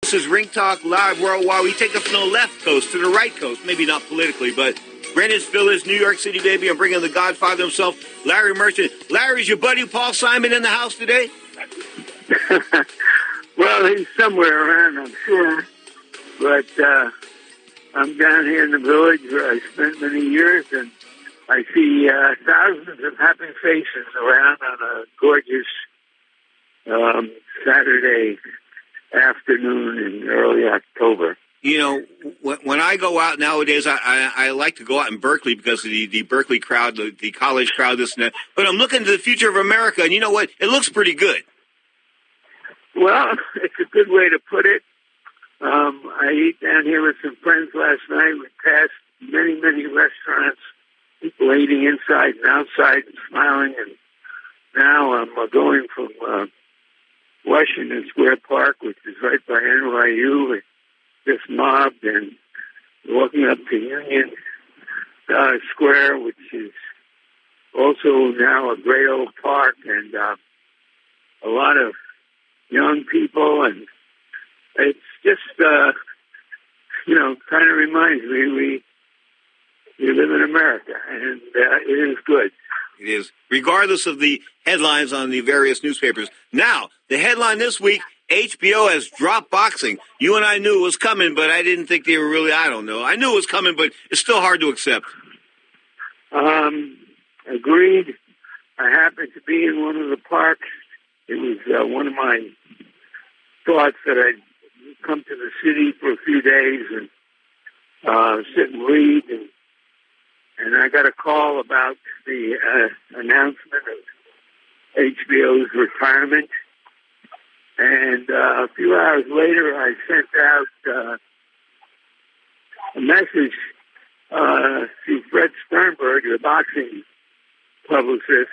This is Ring Talk Live Worldwide. We take it from the left coast to the right coast. Maybe not politically, but Greenwich Village, New York City, baby. I'm bringing the Godfather himself, Larry Merchant. Larry's your buddy Paul Simon in the house today? Well, he's somewhere around, I'm sure. But I'm down here in the village where I spent many years, and I see thousands of happy faces around on a gorgeous Saturday afternoon in early October. You know, when I go out nowadays, I like to go out in Berkeley because of the Berkeley crowd, the college crowd, this and that. But I'm looking to the future of America, and you know what? It looks pretty good. Well, it's a good way to put it. I ate down here with some friends last night. We passed many, many restaurants, people eating inside and outside and smiling. And now I'm going from Washington Square Park, which is right by NYU, just mobbed, and walking up to Union Square, which is also now a great old park, and a lot of young people, and it's just, kind of reminds me we live in America, and it is good. It is, regardless of the headlines on the various newspapers. Now, the headline this week, HBO has dropped boxing. You and I knew it was coming, but I didn't think they were really, I don't know. I knew it was coming, but it's still hard to accept. Agreed. I happened to be in one of the parks. It was one of my thoughts that I'd come to the city for a few days and sit and read. And I got a call about the announcement of HBO's retirement. And a few hours later, I sent out a message to Fred Sternberg, the boxing publicist,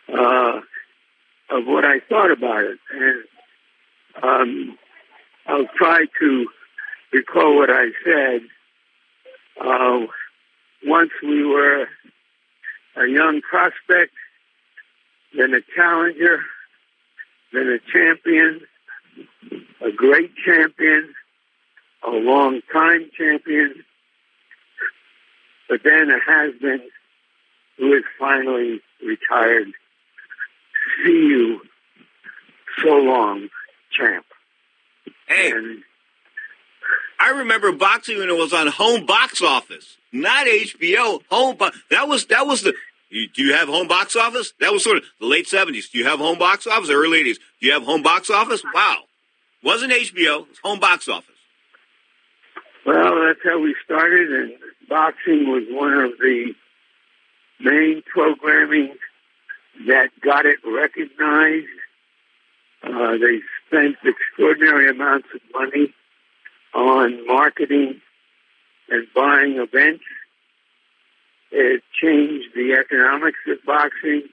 of what I thought about it. And I'll try to recall what I said. Once we were a young prospect, then a challenger, then a champion, a great champion, a long-time champion, but then a has-been who is finally retired. See you so long, champ. Hey, and I remember boxing when it was on Home Box Office, not HBO. That was the. Do you have Home Box Office? That was sort of the late 70s. Do you have Home Box Office or early 80s? Do you have Home Box Office? Wow. Wasn't HBO. It was Home Box Office. Well, that's how we started, and boxing was one of the main programming that got it recognized. They spent extraordinary amounts of money on marketing and buying events. It changed the economics of boxing.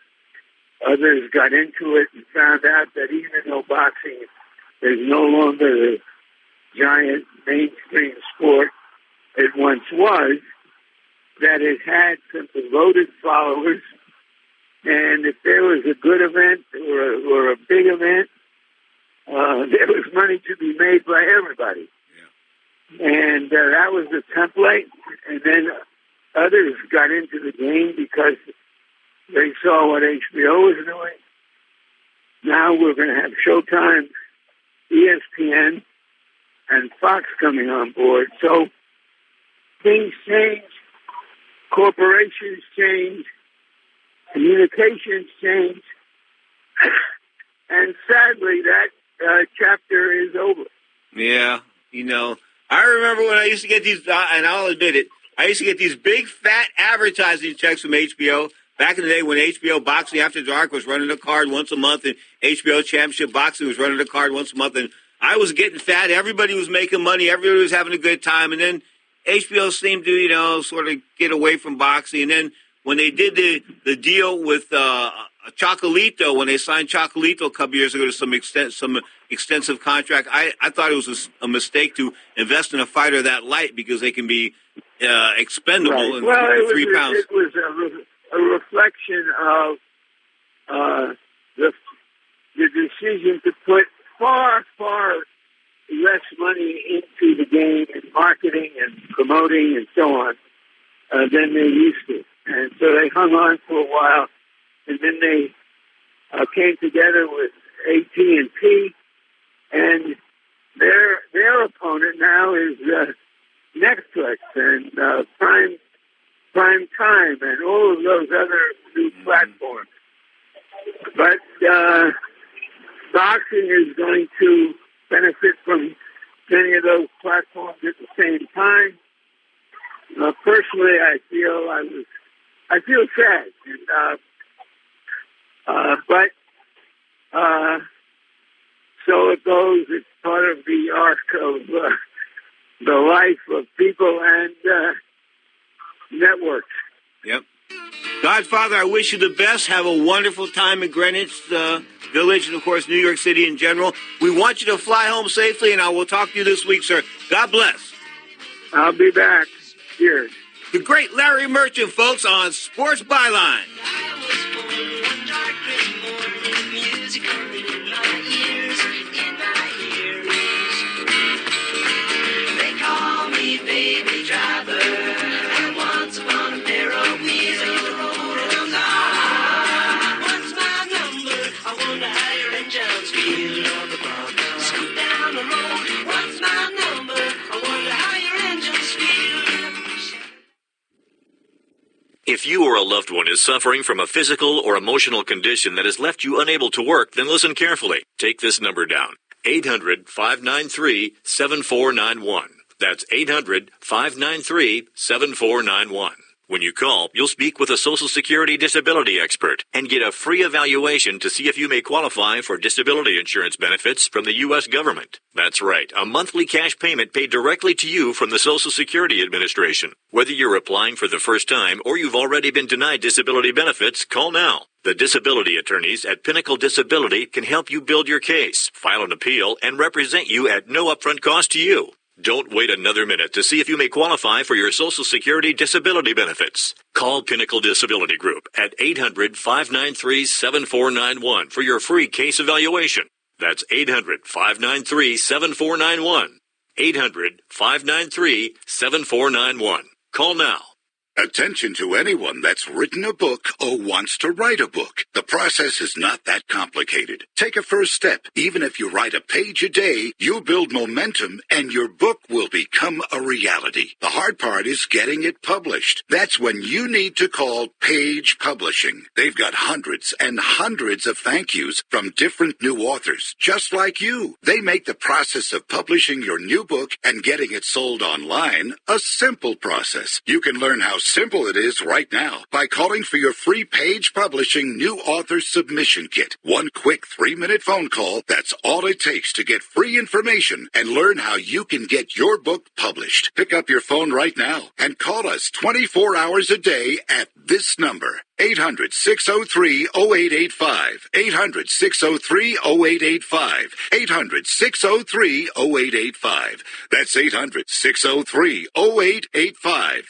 Others got into it and found out that even though boxing is no longer the giant mainstream sport it once was, that it had some devoted followers. And if there was a good event or a big event, there was money to be made by everybody. Yeah. And that was the template. And then others got into the game because they saw what HBO was doing. Now we're going to have Showtime, ESPN, and Fox coming on board. So things change, corporations change, communications change, and sadly that chapter is over. Yeah, I remember when I used to get these, and I'll admit it, I used to get these big, fat advertising checks from HBO back in the day when HBO Boxing After Dark was running a card once a month and HBO Championship Boxing was running a card once a month. And I was getting fat. Everybody was making money. Everybody was having a good time. And then HBO seemed to, sort of get away from boxing. And then when they did the deal with Chocolito, when they signed Chocolito a couple years ago to some extensive contract, I thought it was a mistake to invest in a fighter that light because they can be expendable right. in well, 3 pounds. It was a reflection of the decision to put far, far less money into the game in marketing and promoting and so on than they used to. And so they hung on for a while, and then they came together with AT&T, and their opponent now is Netflix and Prime Time and all of those other new platforms. But boxing is going to benefit from many of those platforms at the same time. Personally, I feel sad, but so it goes. It's part of the arc of the life of people and networks. Yep. Godfather, I wish you the best. Have a wonderful time in Greenwich Village and, of course, New York City in general. We want you to fly home safely, and I will talk to you this week, sir. God bless. I'll be back. Cheers. The great Larry Merchant, folks, on Sports Byline. They call me baby driver, and once upon a pair of wheels on the road and what's my number? I wonder how your engines feel on the bump. Scoot down the road. What's my number? I wonder how your engines feel. If you or a loved one is suffering from a physical or emotional condition that has left you unable to work, then listen carefully. Take this number down. 800-593-7491. That's 800-593-7491. When you call, you'll speak with a Social Security disability expert and get a free evaluation to see if you may qualify for disability insurance benefits from the U.S. government. That's right, a monthly cash payment paid directly to you from the Social Security Administration. Whether you're applying for the first time or you've already been denied disability benefits, call now. The disability attorneys at Pinnacle Disability can help you build your case, file an appeal, and represent you at no upfront cost to you. Don't wait another minute to see if you may qualify for your Social Security disability benefits. Call Pinnacle Disability Group at 800-593-7491 for your free case evaluation. That's 800-593-7491. 800-593-7491. Call now. Attention to anyone that's written a book or wants to write a book. The process is not that complicated. Take a first step. Even if you write a page a day, you'll build momentum and your book will become a reality. The hard part is getting it published. That's when you need to call Page Publishing. They've got hundreds and hundreds of thank yous from different new authors, just like you. They make the process of publishing your new book and getting it sold online a simple process. You can learn how simple it is right now by calling for your free Page Publishing New Author Submission Kit. One quick 3-minute phone call, that's all it takes to get free information and learn how you can get your book published. Pick up your phone right now and call us 24 hours a day at this number. 800-603-0885. 800-603-0885. 800-603-0885. That's 800-603-0885.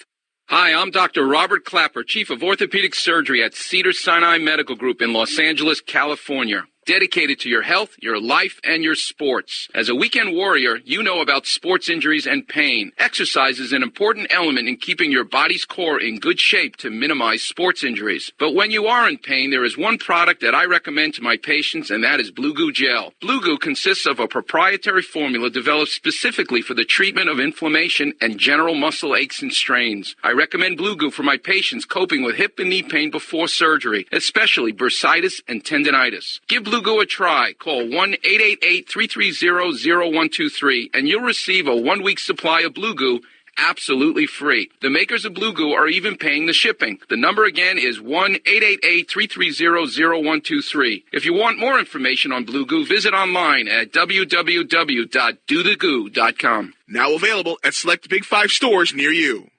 Hi, I'm Dr. Robert Clapper, Chief of Orthopedic Surgery at Cedars-Sinai Medical Group in Los Angeles, California. Dedicated to your health, your life, and your sports. As a weekend warrior, you know about sports injuries and pain. Exercise is an important element in keeping your body's core in good shape to minimize sports injuries. But when you are in pain, there is one product that I recommend to my patients, and that is Blue Goo Gel. Blue Goo consists of a proprietary formula developed specifically for the treatment of inflammation and general muscle aches and strains. I recommend Blue Goo for my patients coping with hip and knee pain before surgery, especially bursitis and tendinitis. Give Blue Goo a try. Call 1-888-330-0123 and you'll receive a 1-week supply of Blue Goo absolutely free. The makers of Blue Goo are even paying the shipping. The number again is 1-888-330-0123. If you want more information on Blue Goo, visit online at www.dothegoo.com. Now available at select Big 5 stores near you.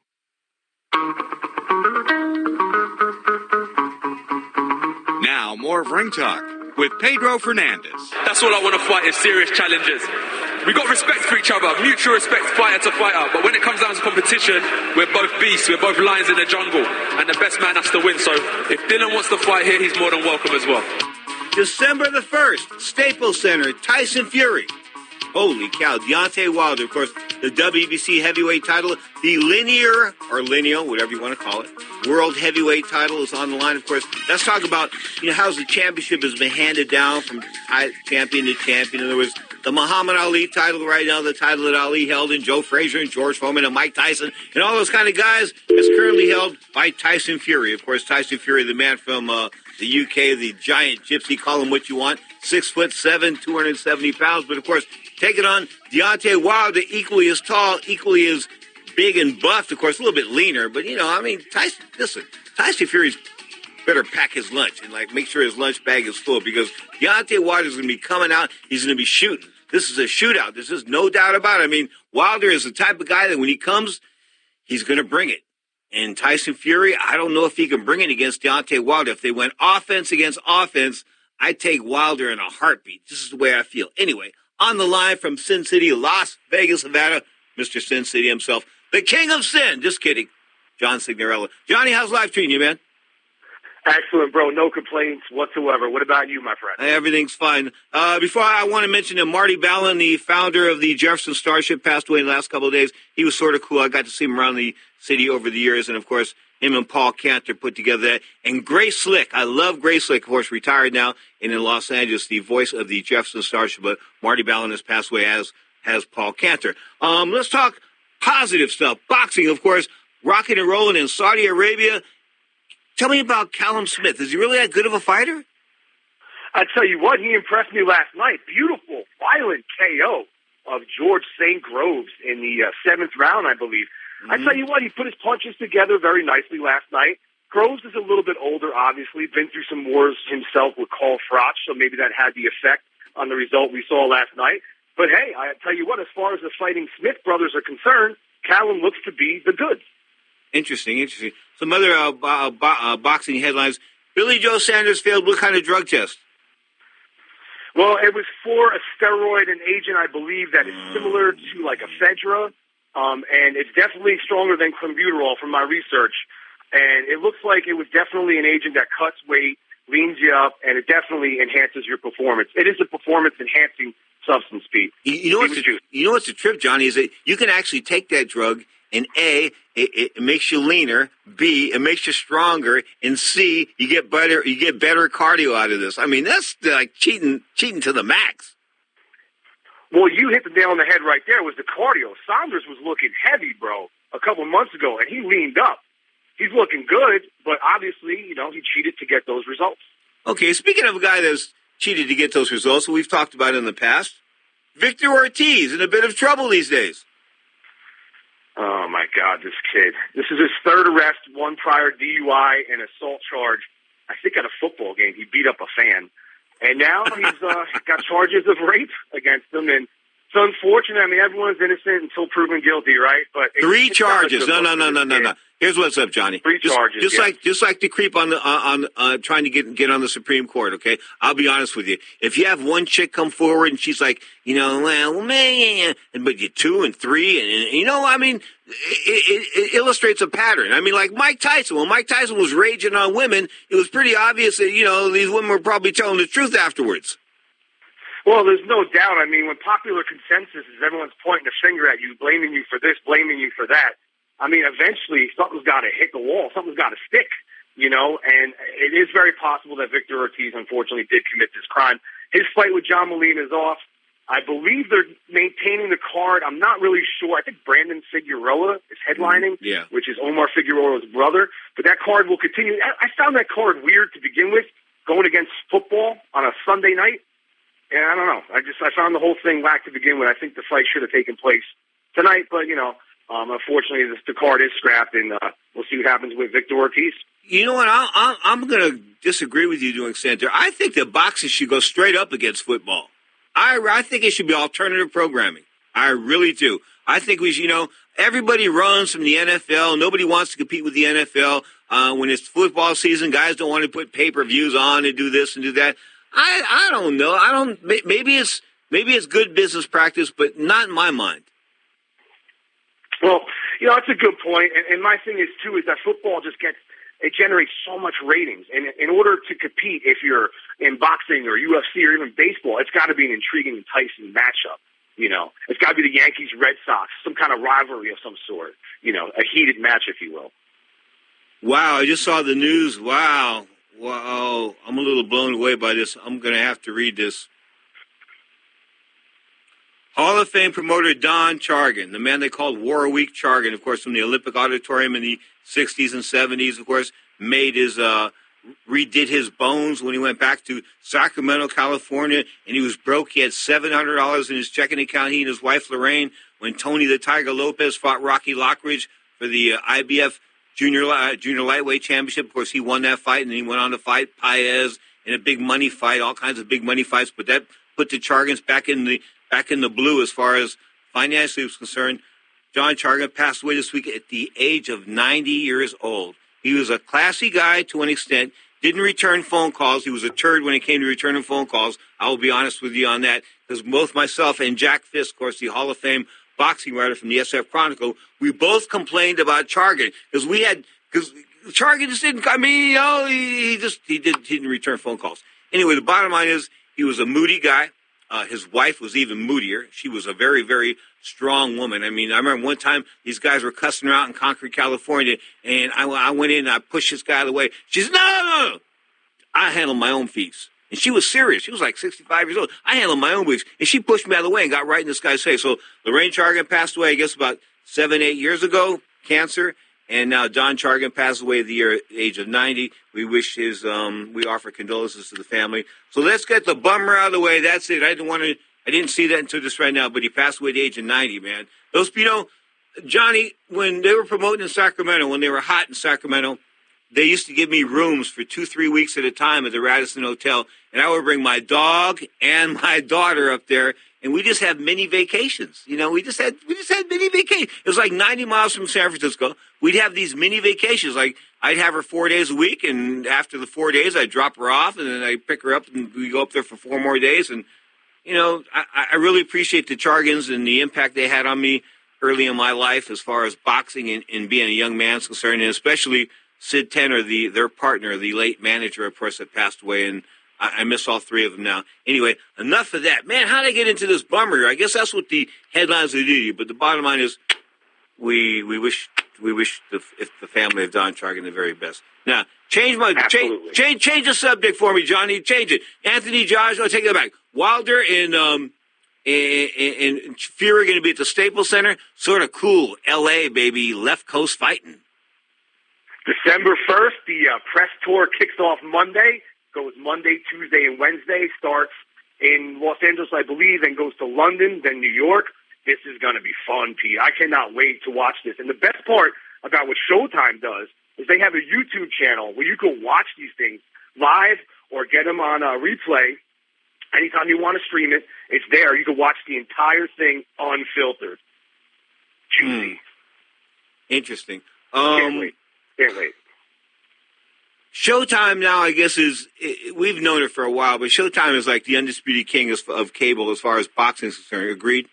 Now, more of Ring Talk with Pedro Fernandez. That's all I want to fight is serious challenges. We got respect for each other, mutual respect, fighter to fighter. But when it comes down to competition, we're both beasts, we're both lions in the jungle, and the best man has to win. So if Dylan wants to fight here, he's more than welcome as well. December the 1st, Staples Center, Tyson Fury. Holy cow. Deontay Wilder, of course, the WBC heavyweight title, the linear or lineal, whatever you want to call it, world heavyweight title is on the line, of course. Let's talk about, how the championship has been handed down from champion to champion. In other words, the Muhammad Ali title right now, the title that Ali held, and Joe Frazier and George Foreman and Mike Tyson and all those kind of guys is currently held by Tyson Fury. Of course, Tyson Fury, the man from the UK, the giant gypsy, call him what you want, 6'7", 270 pounds. But, of course, taking on Deontay Wilder, equally as tall, equally as big and buffed, of course, a little bit leaner. But, Tyson Fury's better pack his lunch and, make sure his lunch bag is full because Deontay Wilder's going to be coming out. He's going to be shooting. This is a shootout. There's just no doubt about it. I mean, Wilder is the type of guy that when he comes, he's going to bring it. And Tyson Fury, I don't know if he can bring it against Deontay Wilder. If they went offense against offense, I'd take Wilder in a heartbeat. This is the way I feel. Anyway, on the line from Sin City, Las Vegas, Nevada, Mr. Sin City himself, the king of sin. Just kidding. John Signorella. Johnny, how's life treating you, man? Excellent, bro. No complaints whatsoever. What about you, my friend? Everything's fine. Before I want to mention that Marty Ballin, the founder of the Jefferson Starship, passed away in the last couple of days. He was sort of cool. I got to see him around the city over the years. And, of course, him and Paul Cantor put together that. And Grace Slick. I love Grace Slick, of course, retired now and in Los Angeles, the voice of the Jefferson Starship. But Marty Ballin has passed away, as has Paul Cantor. Let's talk positive stuff. Boxing, of course, rocking and rolling in Saudi Arabia. Tell me about Callum Smith. Is he really that good of a fighter? I tell you what, he impressed me last night. Beautiful, violent KO of George St. Groves in the 7th round, I believe. Mm-hmm. I tell you what, he put his punches together very nicely last night. Groves is a little bit older, obviously, been through some wars himself with Carl Froch, so maybe that had the effect on the result we saw last night. But hey, I tell you what, as far as the Fighting Smith brothers are concerned, Callum looks to be the goods. Interesting. Some other boxing headlines. Billy Joe Sanders failed what kind of drug test? Well, it was for a steroid, an agent, I believe, that is similar to like ephedra, and it's definitely stronger than clenbuterol from my research. And it looks like it was definitely an agent that cuts weight, leans you up, and it definitely enhances your performance. It is a performance-enhancing substance, Pete. You know what's the trip, Johnny, is that you can actually take that drug, and A, it makes you leaner. B, it makes you stronger. And C, you get better cardio out of this. I mean, that's like cheating to the max. Well, you hit the nail on the head right there. Was the cardio. Saunders was looking heavy, bro, a couple months ago, and he leaned up. He's looking good, but obviously, he cheated to get those results. Okay, speaking of a guy that's cheated to get those results, we've talked about in the past, Victor Ortiz in a bit of trouble these days. Oh, my God, this kid. This is his third arrest, one prior DUI and assault charge, I think at a football game. He beat up a fan. And now he's got charges of rape against him. And it's unfortunate. I mean, everyone's innocent until proven guilty, right? But Three charges. No. Here's what's up, Johnny. Three charges. Just like the creep on trying to get on the Supreme Court. Okay, I'll be honest with you. If you have one chick come forward and she's like, well, man, but you two and three, and I mean, it illustrates a pattern. I mean, like Mike Tyson. When Mike Tyson was raging on women, it was pretty obvious that these women were probably telling the truth afterwards. Well, there's no doubt. I mean, when popular consensus is everyone's pointing a finger at you, blaming you for this, blaming you for that, I mean, eventually something's got to hit the wall. Something's got to stick, and it is very possible that Victor Ortiz, unfortunately, did commit this crime. His fight with John Molina is off. I believe they're maintaining the card. I'm not really sure. I think Brandon Figueroa is headlining, which is Omar Figueroa's brother. But that card will continue. I found that card weird to begin with, going against football on a Sunday night. And I don't know. I found the whole thing whack to begin with. I think the fight should have taken place tonight, but, unfortunately, the card is scrapped, and we'll see what happens with Victor Ortiz. You know what? I'm going to disagree with you to an extent there. I think that boxing should go straight up against football. I think it should be alternative programming. I really do. I think we should, everybody runs from the NFL. Nobody wants to compete with the NFL. When it's football season, guys don't want to put pay-per-views on and do this and do that. I don't know. Maybe it's good business practice, but not in my mind. Well, that's a good point. And my thing is, too, is that football it generates so much ratings. And in order to compete, if you're in boxing or UFC or even baseball, it's got to be an intriguing, enticing matchup. It's got to be the Yankees, Red Sox, some kind of rivalry of some sort. A heated match, if you will. Wow, I just saw the news. Wow. I'm a little blown away by this. I'm going to have to read this. Hall of Fame promoter Don Chargan, the man they called Warwick Chargan, of course, from the Olympic Auditorium in the 60s and 70s, of course, redid his bones when he went back to Sacramento, California, and he was broke. He had $700 in his checking account, he and his wife Lorraine, when Tony the Tiger Lopez fought Rocky Lockridge for the IBF Junior Lightweight Championship. Of course, he won that fight, and then he went on to fight Paez in a big money fight, all kinds of big money fights, but that put the Chargans back in the blue as far as financially was concerned. John Chargan passed away this week at the age of 90 years old. He was a classy guy to an extent, didn't return phone calls. He was a turd when it came to returning phone calls. I will be honest with you on that, because both myself and Jack Fisk, of course, the Hall of Fame boxing writer from the SF Chronicle, we both complained about Chargan, because Chargan just didn't, he didn't return phone calls. Anyway, the bottom line is he was a moody guy. His wife was even moodier. She was a very, very strong woman. I mean, I remember one time these guys were cussing her out in Concord, California, and I went in and I pushed this guy out of the way. She said, no. I handle my own fees. And she was serious. She was like 65 years old. I handled my own weeks. And she pushed me out of the way and got right in this guy's face. So Lorraine Chargan passed away, I guess, about 7-8 years ago, cancer. And now Don Chargan passed away at the age of 90. We wish we offer condolences to the family. So let's get the bummer out of the way. That's it. I didn't see that until just right now, but he passed away at the age of 90, man. Those, Johnny, when they were promoting in Sacramento, when they were hot in Sacramento, they used to give me rooms for 2-3 weeks at a time at the Radisson Hotel, and I would bring my dog and my daughter up there, and we just have mini vacations. We just had mini vacations. It was like 90 miles from San Francisco. We'd have these mini vacations. Like, I'd have her 4 days a week, and after the 4 days, I'd drop her off, and then I'd pick her up, and we go up there for 4 more days. And, I really appreciate the Chargans and the impact they had on me early in my life as far as boxing and being a young man is concerned, and especially Sid Tenner, their partner, the late manager, of course, that passed away, and I miss all three of them now. Anyway, enough of that. Man, how'd I get into this bummer? I guess that's what the headlines would do. But the bottom line is we wish the family of Don Chargan the very best. Now, change the subject for me, Johnny. Change it. Anthony Joshua, take it back. Wilder and Fury going to be at the Staples Center. Sort of cool. L.A., baby. Left Coast fighting. December 1st, the press tour kicks off Monday. Goes Monday, Tuesday, and Wednesday. Starts in Los Angeles, I believe, and goes to London, then New York. This is going to be fun, Pete. I cannot wait to watch this. And the best part about what Showtime does is they have a YouTube channel where you can watch these things live or get them on replay. Anytime you want to stream it, it's there. You can watch the entire thing unfiltered. Juicy. Interesting. Can't wait. Showtime now, I guess, we've known it for a while, but Showtime is like the undisputed king of cable as far as boxing is concerned. Agreed?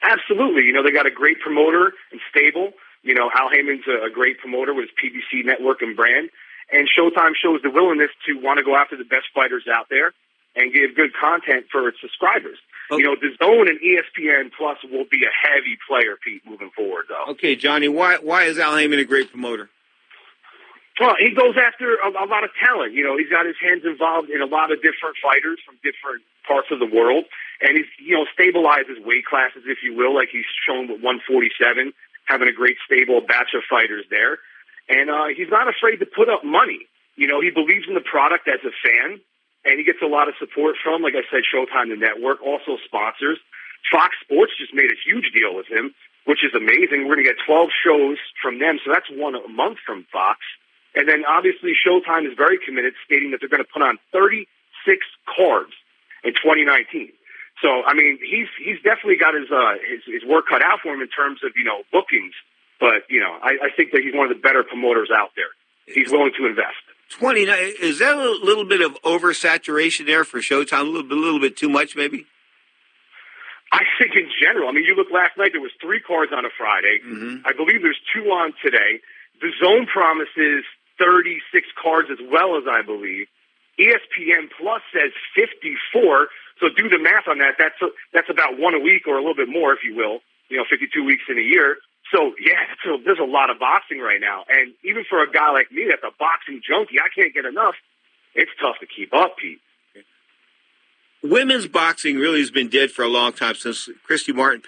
Absolutely. They got a great promoter and stable. Al Heyman's a great promoter with his PBC network and brand. And Showtime shows the willingness to want to go after the best fighters out there and give good content for its subscribers. Okay. The Zone and ESPN Plus will be a heavy player, Pete, moving forward, though. Okay, Johnny, why is Al Heyman a great promoter? Well, he goes after a lot of talent. He's got his hands involved in a lot of different fighters from different parts of the world. And he's, stabilizes weight classes, if you will, like he's shown with 147, having a great stable batch of fighters there. And he's not afraid to put up money. He believes in the product as a fan, and he gets a lot of support from, like I said, Showtime, the network, also sponsors. Fox Sports just made a huge deal with him, which is amazing. We're going to get 12 shows from them, so that's one a month from Fox. And then, obviously, Showtime is very committed, stating that they're going to put on 36 cards in 2019. So, I mean, he's definitely got his work cut out for him in terms of, bookings. But, I think that he's one of the better promoters out there. He's willing to invest. 29, is that a little bit of oversaturation there for Showtime? A little bit too much, maybe? I think in general. I mean, you look last night, there was 3 cards on a Friday. Mm-hmm. I believe there's 2 on today. The Zone promises 36 cards as well, as I believe. ESPN Plus says 54. So do the math on that. That's about one a week or a little bit more, if you will. 52 weeks in a year. So, yeah, there's a lot of boxing right now. And even for a guy like me that's a boxing junkie, I can't get enough. It's tough to keep up, Pete. Women's boxing really has been dead for a long time since Christy Martin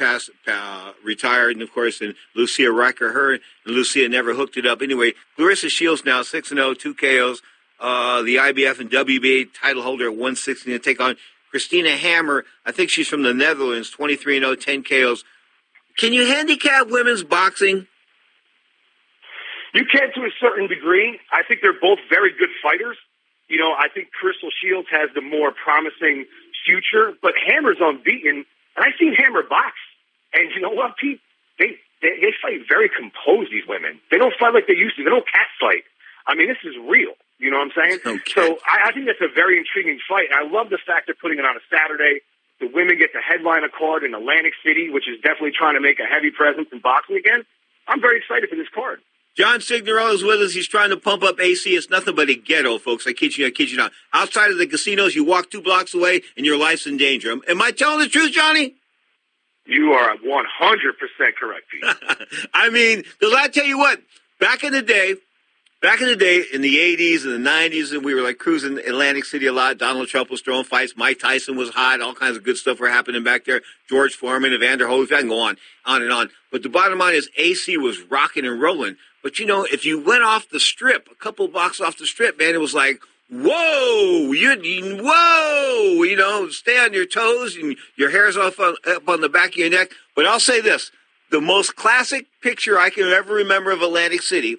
retired, and of course, and Lucia Riker, her and Lucia never hooked it up. Anyway, Clarissa Shields now 6-0, 2 KOs. The IBF and WBA title holder at 160 to take on Christina Hammer. I think she's from the Netherlands, 23-0, 10 KOs. Can you handicap women's boxing? You can to a certain degree. I think they're both very good fighters. I think Crystal Shields has the more promising future, but Hammer's unbeaten, and I've seen Hammer box. And you know what, Pete? They fight very composed, these women. They don't fight like they used to. They don't cat fight. I mean, this is real. You know what I'm saying? Okay. So I think that's a very intriguing fight. And I love the fact they're putting it on a Saturday. The women get to headline a card in Atlantic City, which is definitely trying to make a heavy presence in boxing again. I'm very excited for this card. John Signorello is with us. He's trying to pump up AC. It's nothing but a ghetto, folks. I kid you not. Outside of the casinos, you walk 2 blocks away, and your life's in danger. Am I telling the truth, Johnny? You are 100% correct, Pete. I mean, because I tell you what, back in the day, in the 80s and the 90s, and we were like cruising Atlantic City a lot. Donald Trump was throwing fights. Mike Tyson was hot. All kinds of good stuff were happening back there. George Foreman, Evander Holyfield, I can go on and on. But the bottom line is AC was rocking and rolling. But, if you went off the strip, a couple blocks off the strip, man, it was like, whoa, stay on your toes and your hair's up on the back of your neck. But I'll say this, the most classic picture I can ever remember of Atlantic City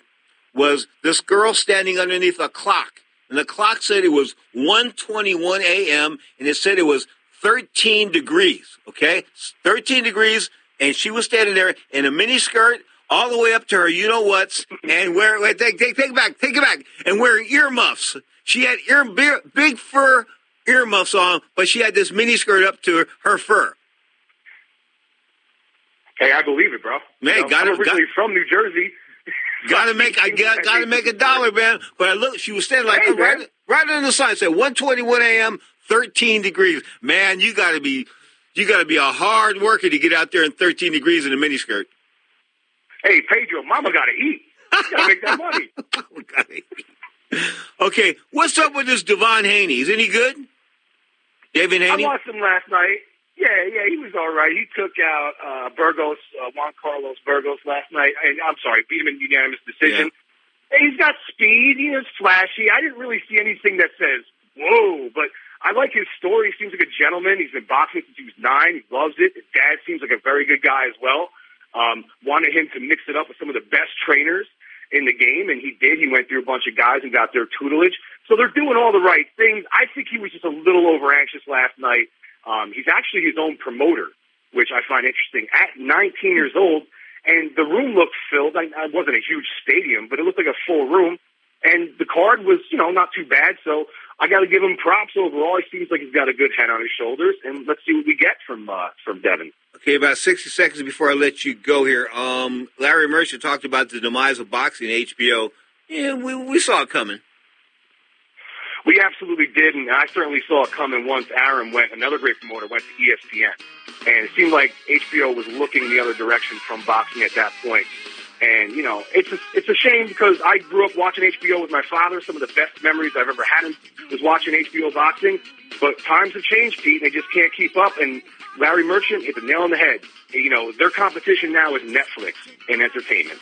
was this girl standing underneath a clock. And the clock said it was 1:21 a.m. and it said it was 13 degrees, okay? 13 degrees, and she was standing there in a mini skirt all the way up to her you-know-whats, and take it back, and wearing earmuffs. She had big fur earmuffs on, but she had this mini skirt up to her fur. Hey, I believe it, bro. Man, I'm originally from New Jersey. Gotta make a dollar, man. But I look, she was standing like right on the sign. Said 1:21 a.m., 13 degrees. Man, you gotta be a hard worker to get out there in 13 degrees in a miniskirt. Hey, Pedro, mama gotta eat. Gotta make that money. Okay, what's up with this Devon Haney? Is any good? David Haney? I watched him last night. Yeah, he was all right. He took out Juan Carlos Burgos last night. I'm sorry, beat him in unanimous decision. Yeah. He's got speed. He is flashy. I didn't really see anything that says, whoa, but I like his story. He seems like a gentleman. He's been boxing since he was 9. He loves it. His dad seems like a very good guy as well. Wanted him to mix it up with some of the best trainers in the game, and he did. He went through a bunch of guys and got their tutelage. So they're doing all the right things. I think he was just a little over-anxious last night. He's actually his own promoter, which I find interesting. At 19 years old, and the room looked filled. It wasn't a huge stadium, but it looked like a full room. And the card was, not too bad. So I got to give him props overall. He seems like he's got a good head on his shoulders. And let's see what we get from Devin. Okay, about 60 seconds before I let you go here. Larry Merchant talked about the demise of boxing at HBO. Yeah, we saw it coming. We absolutely did, and I certainly saw it coming once another great promoter, went to ESPN. And it seemed like HBO was looking the other direction from boxing at that point. And, it's a shame because I grew up watching HBO with my father. Some of the best memories I've ever had was watching HBO boxing. But times have changed, Pete, and they just can't keep up. And Larry Merchant hit the nail on the head. Their competition now is Netflix and entertainment.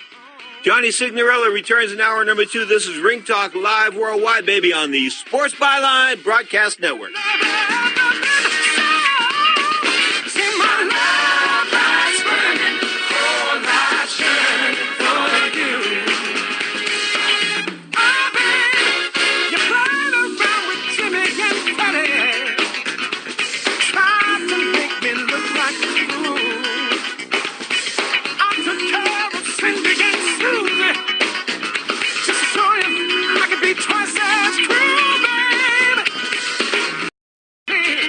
Johnny Signorello returns in hour number 2. This is Ring Talk Live Worldwide, baby, on the Sports Byline Broadcast Network. Twice as true, baby.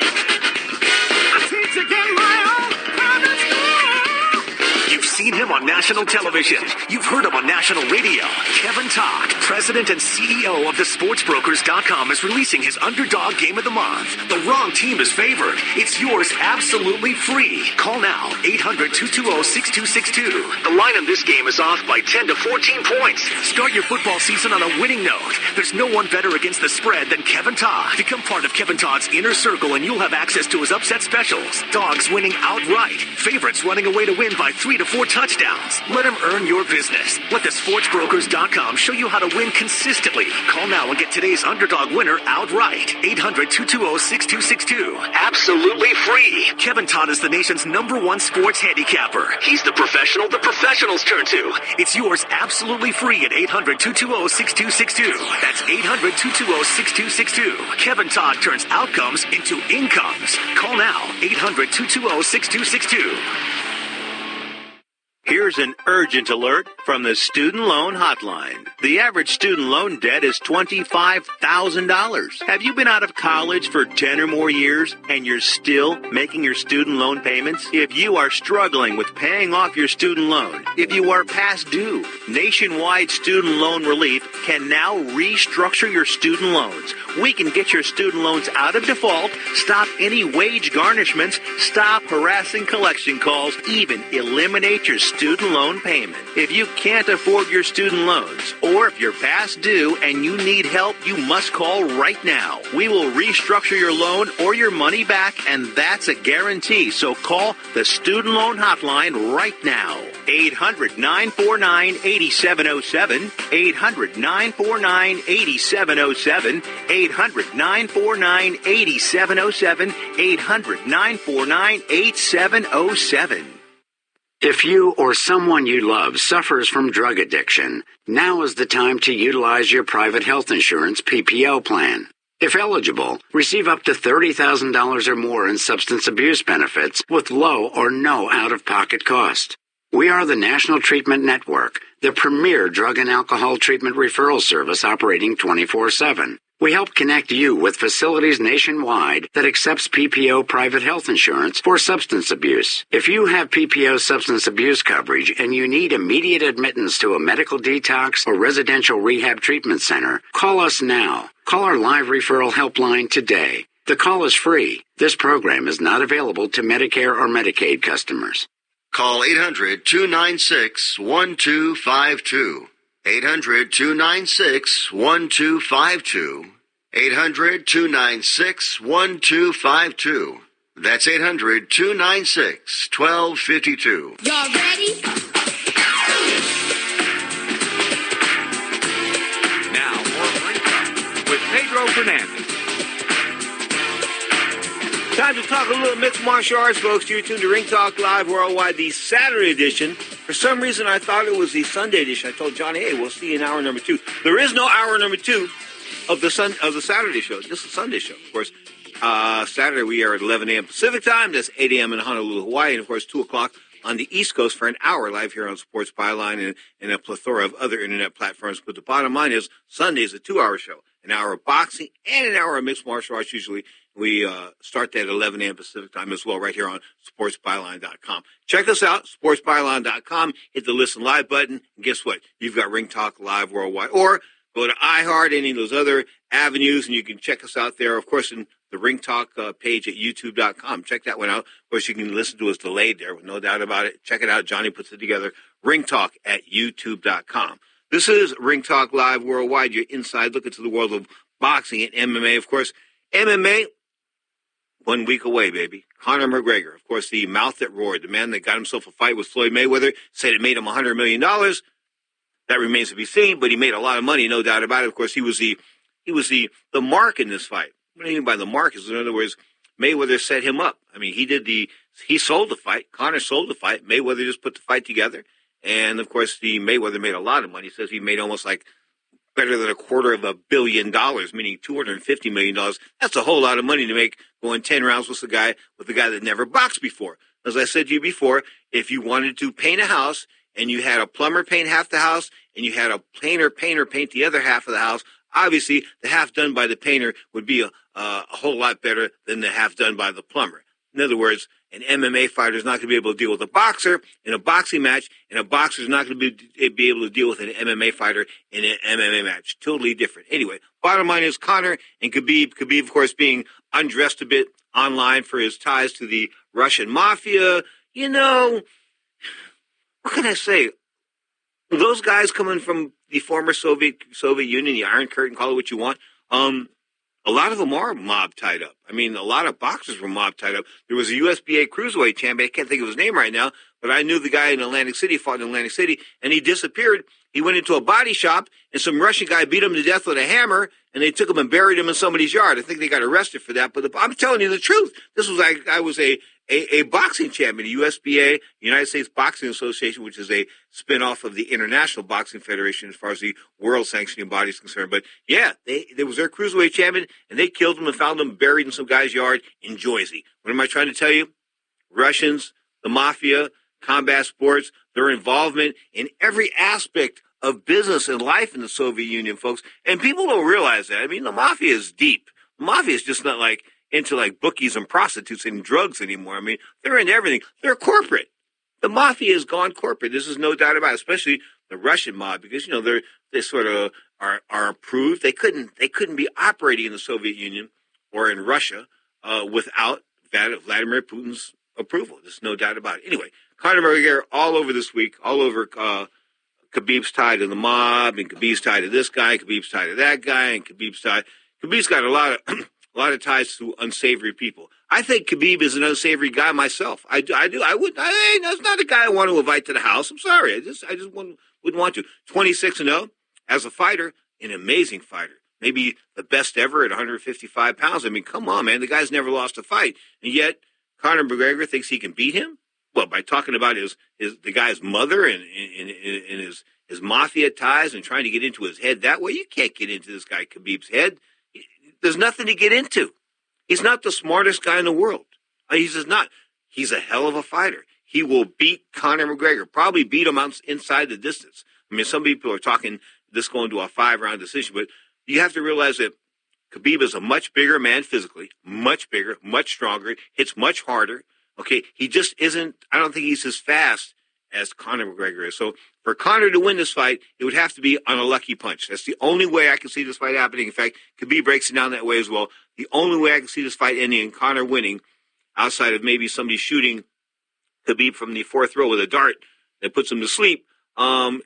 seen him on national television. You've heard him on national radio. Kevin Todd, president and CEO of thesportsbrokers.com, is releasing his underdog game of the month. The wrong team is favored. It's yours absolutely free. Call now, 800-220-6262. The line on this game is off by 10 to 14 points. Start your football season on a winning note. There's no one better against the spread than Kevin Todd. Become part of Kevin Todd's inner circle and you'll have access to his upset specials. Dogs winning outright. Favorites running away to win by 3 to 4 touchdowns. Let him earn your business. Let thesportsbrokers.com show you how to win consistently. Call now and get today's underdog winner outright. 800-220-6262. Absolutely free. Kevin Todd is the nation's #1 sports handicapper. He's the professional the professionals turn to. It's yours absolutely free at 800-220-6262. That's 800-220-6262. Kevin Todd turns outcomes into incomes. Call now, 800-220-6262. Here's an urgent alert from the Student Loan Hotline. The average student loan debt is $25,000. Have you been out of college for 10 or more years and you're still making your student loan payments? If you are struggling with paying off your student loan, if you are past due, Nationwide Student Loan Relief can now restructure your student loans. We can get your student loans out of default, stop any wage garnishments, stop harassing collection calls, even eliminate your student loan payment. If you can't afford your student loans, or if you're past due and you need help, you must call right now. We will restructure your loan or your money back, and that's a guarantee. So call the Student Loan Hotline right now. 800-949-8707, 800-949-8707, 800-949-8707, 800-949-8707. If you or someone you love suffers from drug addiction, now is the time to utilize your private health insurance PPO plan. If eligible, receive up to $30,000 or more in substance abuse benefits with low or no out-of-pocket cost. We are the National Treatment Network, the premier drug and alcohol treatment referral service operating 24/7. We help connect you with facilities nationwide that accepts PPO private health insurance for substance abuse. If you have PPO substance abuse coverage and you need immediate admittance to a medical detox or residential rehab treatment center, call us now. Call our live referral helpline today. The call is free. This program is not available to Medicare or Medicaid customers. Call 800-296-1252. 800-296-1252. 800-296-1252. That's 800-296-1252. Y'all ready? Now, more Ring Talk with Pedro Fernandez. Time to talk a little mixed martial arts, folks. You're tuned to Ring Talk Live Worldwide, the Saturday edition. For some reason, I thought it was the Sunday edition. I told Johnny, hey, we'll see you in hour number 2. There is no hour number 2 of the Saturday show. Just the Sunday show, of course. Saturday, we are at 11 a.m. Pacific time. That's 8 a.m. in Honolulu, Hawaii. And, of course, 2 o'clock on the East Coast for an hour live here on Sports Byline and a plethora of other Internet platforms. But the bottom line is Sunday is a 2-hour show, an hour of boxing and an hour of mixed martial arts usually. We start that at 11 a.m. Pacific time as well right here on sportsbyline.com. Check us out, sportsbyline.com. Hit the Listen Live button. And guess what? You've got Ring Talk Live Worldwide. Or go to iHeart, any of those other avenues, and you can check us out there, of course, in the Ring Talk page at youtube.com. Check that one out. Of course, you can listen to us delayed there, with no doubt about it. Check it out. Johnny puts it together. Ring Talk at youtube.com. This is Ring Talk Live Worldwide, your inside look into the world of boxing and MMA. Of course, MMA, 1 week away, baby. Conor McGregor, of course, the mouth that roared, the man that got himself a fight with Floyd Mayweather, said it made him $100 million. That remains to be seen, but he made a lot of money, no doubt about it. Of course, he was the mark in this fight. What do you mean by the mark? Is in other words, Mayweather set him up. I mean, he sold the fight. Conor sold the fight. Mayweather just put the fight together. And, of course, Mayweather made a lot of money. He says he made almost like better than $250 million, meaning $250 million. That's a whole lot of money to make going 10 rounds with a guy that never boxed before. As I said to you before, if you wanted to paint a house and you had a plumber paint half the house and you had a painter paint the other half of the house, obviously the half done by the painter would be a whole lot better than the half done by the plumber. In other words, an MMA fighter is not going to be able to deal with a boxer in a boxing match, and a boxer is not going to be able to deal with an MMA fighter in an MMA match. Totally different. Anyway, bottom line is Conor and Khabib. Khabib, of course, being undressed a bit online for his ties to the Russian mafia. You know, what can I say? Those guys coming from the former Soviet Union, the Iron Curtain, call it what you want, a lot of them are mob tied up. I mean, a lot of boxers were mob tied up. There was a USBA cruiserweight champion. I can't think of his name right now, but I knew the guy in Atlantic City, fought in Atlantic City, and he disappeared. He went into a body shop, and some Russian guy beat him to death with a hammer, and they took him and buried him in somebody's yard. I think they got arrested for that, but I'm telling you the truth. This was like I was a boxing champion, the USBA, United States Boxing Association, which is a spinoff of the International Boxing Federation as far as the world sanctioning body is concerned. But yeah, there was their cruiserweight champion, and they killed him and found him buried in some guy's yard in Jersey. What am I trying to tell you? Russians, the mafia, combat sports, their involvement in every aspect of business and life in the Soviet Union, folks. And people don't realize that. I mean, the mafia is deep. The mafia is just not like into like bookies and prostitutes and drugs anymore. I mean, they're into everything. They're corporate. The mafia has gone corporate. This is no doubt about it, especially the Russian mob, because, you know, they sort of are approved. They couldn't be operating in the Soviet Union or in Russia without Vladimir Putin's approval. There's no doubt about it. Anyway, Conor McGregor all over this week, all over Khabib's tied to the mob, and Khabib's tied to this guy, Khabib's tied to that guy, and Khabib's got a lot of ties to unsavory people. I think Khabib is an unsavory guy myself. I do. That's not a guy I want to invite to the house. I'm sorry. I just wouldn't want to. 26-0 as a fighter, an amazing fighter. Maybe the best ever at 155 pounds. I mean, come on, man. The guy's never lost a fight. And yet, Conor McGregor thinks he can beat him? Well, by talking about the guy's mother and his mafia ties and trying to get into his head that way. You can't get into this guy Khabib's head. There's nothing to get into. He's not the smartest guy in the world. He's just not. He's a hell of a fighter. He will beat Conor McGregor, probably beat him inside the distance. I mean, some people are talking this going to a 5-round decision, but you have to realize that Khabib is a much bigger man physically, much bigger, much stronger, hits much harder. Okay, he just isn't, I don't think he's as fast as Conor McGregor is. So for Conor to win this fight, it would have to be on a lucky punch. That's the only way I can see this fight happening. In fact, Khabib breaks it down that way as well. The only way I can see this fight ending and Conor winning, outside of maybe somebody shooting Khabib from the fourth row with a dart that puts him to sleep,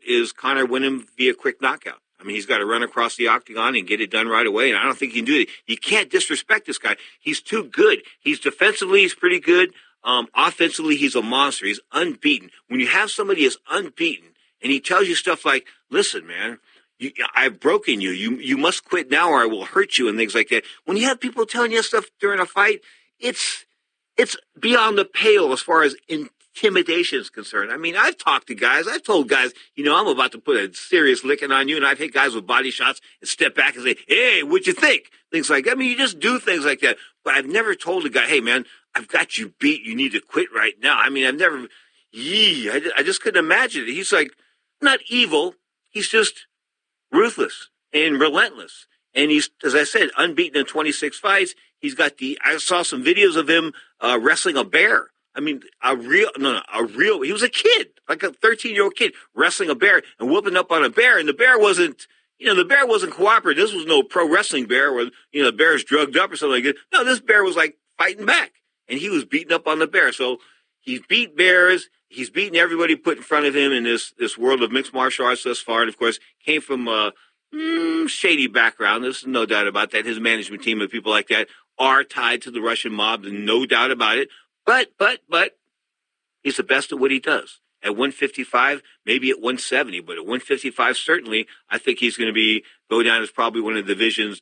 is Conor winning via quick knockout. I mean, he's got to run across the octagon and get it done right away, and I don't think he can do it. You can't disrespect this guy. He's too good. He's defensively, he's pretty good. Offensively, he's a monster. He's unbeaten. When you have somebody as unbeaten and he tells you stuff like, listen, man, I've broken you. You must quit now or I will hurt you and things like that. When you have people telling you stuff during a fight, it's beyond the pale as far as intimidation is concerned. I mean, I've talked to guys. I've told guys, I'm about to put a serious licking on you. And I've hit guys with body shots and step back and say, hey, what'd you think? Things like that. I mean, you just do things like that. But I've never told a guy, hey, man, I've got you beat. You need to quit right now. I mean, I just couldn't imagine it. He's like, not evil. He's just ruthless and relentless. And he's, as I said, unbeaten in 26 fights. I saw some videos of him wrestling a bear. I mean, he was a kid, like a 13-year-old kid wrestling a bear and whooping up on a bear. And the bear wasn't cooperative. This was no pro wrestling bear where, the bear's drugged up or something like that. No, this bear was like fighting back. And he was beating up on the bear. So he's beat bears. He's beaten everybody put in front of him in this world of mixed martial arts thus far. And, of course, came from a shady background. There's no doubt about that. His management team and people like that are tied to the Russian mob. No doubt about it. But he's the best at what he does. At 155, maybe at 170. But at 155, certainly, I think he's going to go down as probably one of the division's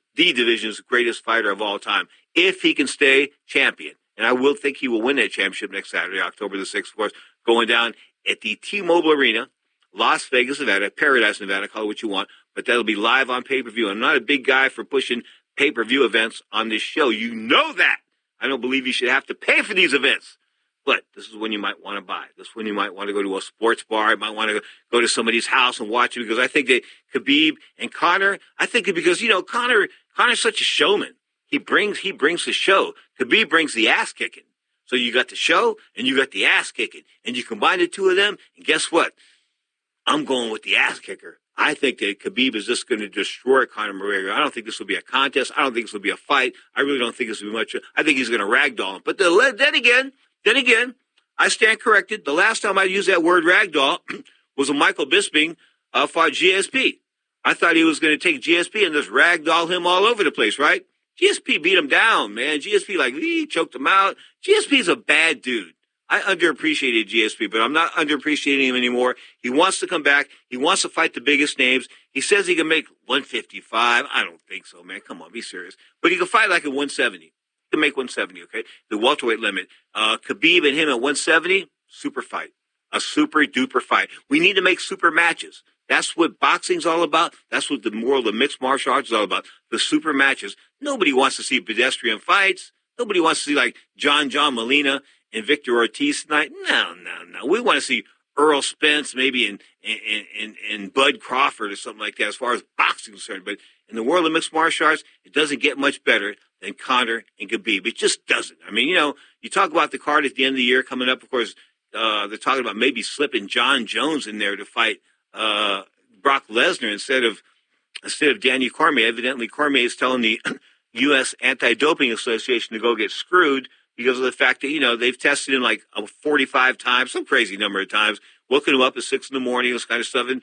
greatest fighter of all time, if he can stay champion. And I will think he will win that championship next Saturday, October the 6th, of course, going down at the T-Mobile Arena, Las Vegas, Nevada, Paradise, Nevada, call it what you want, but that'll be live on pay-per-view. I'm not a big guy for pushing pay-per-view events on this show. You know that. I don't believe you should have to pay for these events. But this is when you might want to buy. This is when you might want to go to a sports bar. You might want to go to somebody's house and watch it, because I think that Khabib and Conor, because, Conor's such a showman. He brings the show. Khabib brings the ass kicking. So you got the show and you got the ass kicking. And you combine the two of them, and guess what? I'm going with the ass kicker. I think that Khabib is just going to destroy Conor McGregor. I don't think this will be a contest. I don't think this will be a fight. I really don't think this will be much. I think he's going to ragdoll him. But then again, I stand corrected. The last time I used that word ragdoll was when Michael Bisping fought GSP. I thought he was going to take GSP and just ragdoll him all over the place, right? GSP beat him down, man. GSP, he choked him out. GSP's a bad dude. I underappreciated GSP, but I'm not underappreciating him anymore. He wants to come back. He wants to fight the biggest names. He says he can make 155. I don't think so, man. Come on, be serious. But he can fight like at 170. He can make 170, okay? The welterweight limit. Khabib and him at 170, super fight. A super duper fight. We need to make super matches. That's what boxing's all about. That's what the world of mixed martial arts is all about. The super matches. Nobody wants to see pedestrian fights. Nobody wants to see like John Molina and Victor Ortiz tonight. No. We want to see Earl Spence, maybe in Bud Crawford or something like that as far as boxing is concerned. But in the world of mixed martial arts, it doesn't get much better than Conor and Khabib. It just doesn't. I mean, you talk about the card at the end of the year coming up. Of course, they're talking about maybe slipping John Jones in there to fight Brock Lesnar instead of Danny Cormier. Evidently, Cormier is telling the U.S. Anti-Doping Association to go get screwed because of the fact that, they've tested him like 45 times, some crazy number of times, woken him up at 6 a.m, this kind of stuff. And,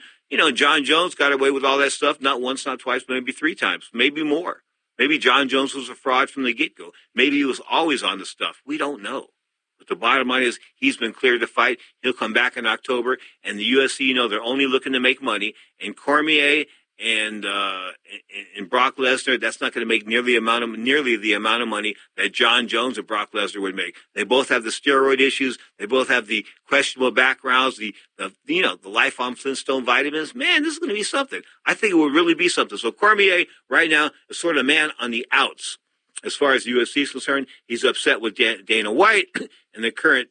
John Jones got away with all that stuff, not once, not twice, but maybe 3 times, maybe more. Maybe John Jones was a fraud from the get-go. Maybe he was always on the stuff. We don't know. But the bottom line is he's been cleared to fight. He'll come back in October. And the UFC, they're only looking to make money. And Cormier and Brock Lesnar, that's not going to make nearly the amount of money that John Jones and Brock Lesnar would make. They both have the steroid issues. They both have the questionable backgrounds, the life on Flintstone vitamins. Man, this is going to be something. I think it will really be something. So Cormier right now is sort of a man on the outs. As far as the UFC is concerned, he's upset with Dana White and the current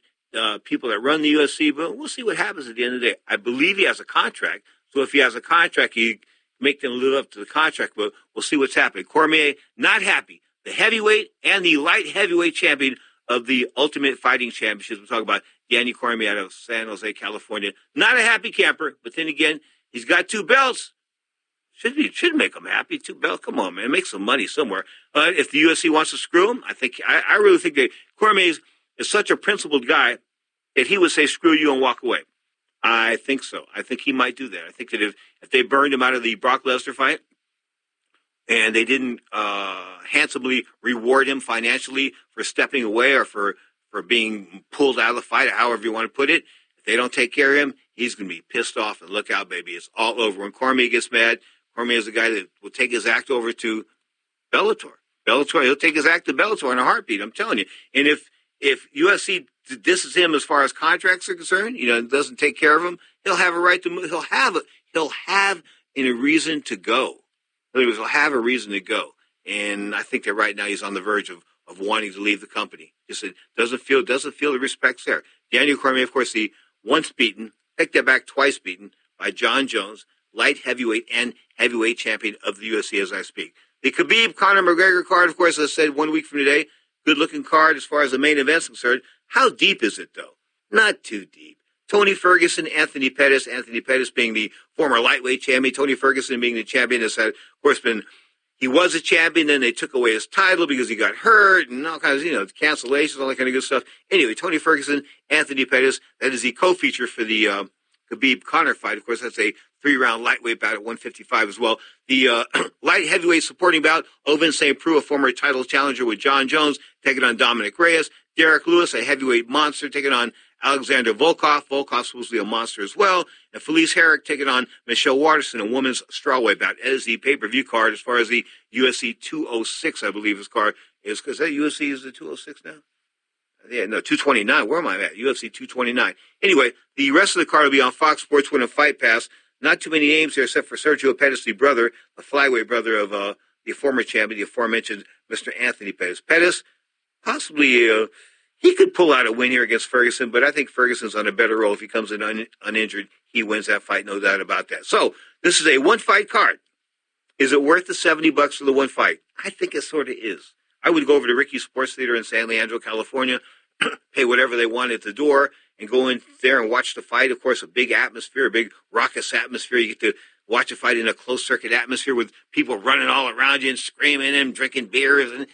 people that run the UFC, but we'll see what happens at the end of the day. I believe he has a contract, so if he has a contract, he make them live up to the contract, but we'll see what's happening. Cormier, not happy. The heavyweight and the light heavyweight champion of the Ultimate Fighting Championships. We're talking about Danny Cormier out of San Jose, California. Not a happy camper, but then again, he's got 2 belts. Should make him happy. 2 belts. Come on, man. Make some money somewhere. If the UFC wants to screw him, I really think that Cormier is such a principled guy that he would say, screw you and walk away. I think so. I think he might do that. I think that if they burned him out of the Brock Lesnar fight and they didn't handsomely reward him financially for stepping away or for being pulled out of the fight, however you want to put it, if they don't take care of him, he's going to be pissed off. And look out, baby. It's all over. When Cormier gets mad, Cormier is a guy that will take his act over to Bellator. He'll take his act to Bellator in a heartbeat, I'm telling you. And if UFC disses him as far as contracts are concerned, doesn't take care of him, he'll have a right to move. He'll have a reason to go. He'll have a reason to go. And I think that right now he's on the verge of wanting to leave the company. Just doesn't feel the respect's there. Daniel Cormier, of course, the once beaten, take that back, twice beaten by John Jones, light heavyweight and heavyweight champion of the UFC as I speak. The Khabib-Conor McGregor card, of course, as I said, 1 week from today, good-looking card as far as the main event's concerned. How deep is it, though? Not too deep. Tony Ferguson, Anthony Pettis being the former lightweight champion, Tony Ferguson being the champion has had, of course, he was a champion, then they took away his title because he got hurt and all kinds of, cancellations, all that kind of good stuff. Anyway, Tony Ferguson, Anthony Pettis, that is the co-feature for the Khabib-Conor fight. Of course, that's a 3-round lightweight bout at 155 as well. The light heavyweight supporting bout, Ovin St. Preux, a former title challenger with John Jones, taking on Dominic Reyes. Derek Lewis, a heavyweight monster, taking on Alexander Volkov. Volkov's supposed to be a monster as well. And Felice Herrick taking on Michelle Waterson, a women's strawweight bout. As the pay-per-view card, as far as the UFC 206, I believe his card is. Because that UFC is the 206 now? Yeah, no, 229. Where am I at? UFC 229. Anyway, the rest of the card will be on Fox Sports 1 and Fight Pass. Not too many names here except for Sergio Pettis, the brother, the flyweight brother of the former champion, the aforementioned Mr. Anthony Pettis. Pettis, possibly he could pull out a win here against Ferguson, but I think Ferguson's on a better roll. If he comes in uninjured, he wins that fight, no doubt about that. So this is a one-fight card. Is it worth the $70 for the one fight? I think it sort of is. I would go over to Ricky's Sports Theater in San Leandro, California, pay whatever they want at the door, and go in there and watch the fight. Of course, a big atmosphere, a big raucous atmosphere. You get to watch a fight in a closed-circuit atmosphere with people running all around you and screaming and drinking beers. And,